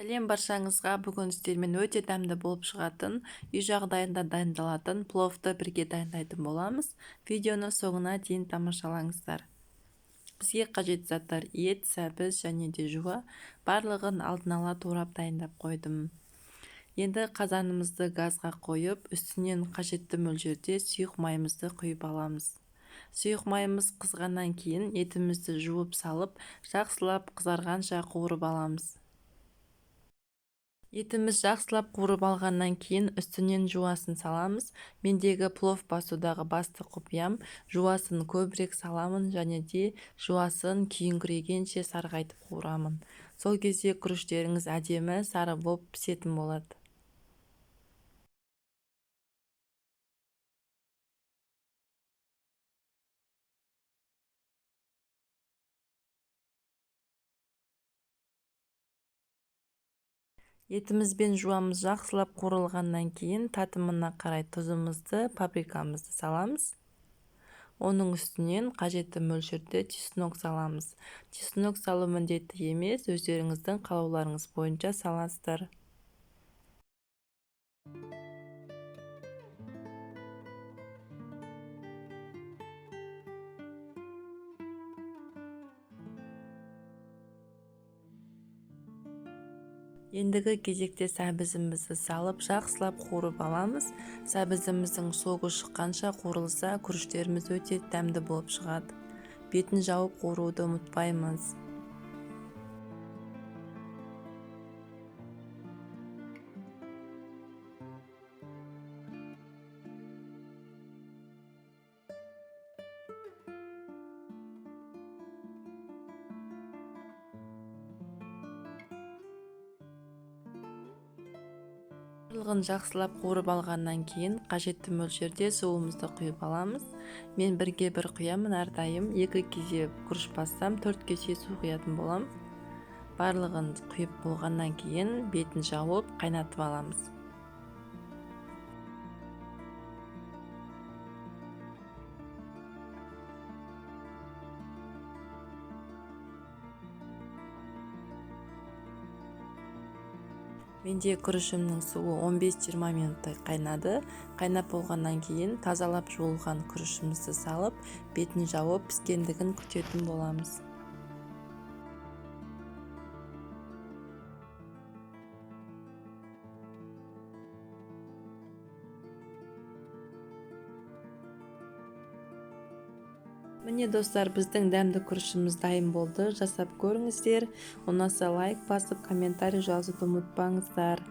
Сәлем баршаңызға. Бүгін сіздермен өте дәмді болып шығатын, үй жағдайында дайындалатын пловты бірге дайындайтын боламыз. Видеоны соңына дейін тамашалаңыздар. Бізге қажет заттар ет, сәбіз және де жуа. Барлығын алдын ала турап дайындап қойдым. Енді қазанымызды газға қойып, үстінен қажетті мөлшерде сұйық майымызды құйып аламыз. Сұйық майымыз қызғаннан кейін етімізді жуып салып, жақсылап қызарғанша қуырып аламыз. Етіміз жақсылап қуырып алғаннан кейін үстінен жуасын саламыз. Мендегі плов басудағы басты құпиям, жуасын көбірек саламын және де жуасын күйіңкірегенше сарғайтып қуырамын. Сол кезде күріштеріңіз әдемі сары болып пісетін болады. Етіміз бен жуамыз жақсылап қуырылғаннан кейін татымына қарай тұзымызды, паприкамызды саламыз. Оның үстінен қажетті мөлшерде чеснок саламыз. Чеснок салу міндетті емес, өздеріңіздің қалауларыңыз бойынша саласыздар. Ендігі кезекте сәбізімізді салып, жақсылап қуырып аламыз. Сәбізіміздің соғы шыққанша қуырылса, күріштеріміз өте дәмді болып шығады. Бетін жауып қуыруды ұмытпаймыз. Барлығын жақсылап қуырып алғаннан кейін қажетті мөлшерде суымызды құйып аламыз. Мен бірге бір құямын әрдайым. 2 кесе күріш бассам 4 кесе су құятын болам. Барлығын құйып болғаннан кейін бетін жауып қайнатып аламыз. Менде күрішімнің суы 15-20 минуттай қайнады. Қайнап болғаннан кейін тазалап жуылған күрішімізді салып, бетін жауып піскендігін күтетін боламыз. Міне достар, біздің дәмді күрішіміз дайын болды. Жасап көріңіздер. Ұнаса лайк басып, комментарий жазуды ұмытпаңыздар.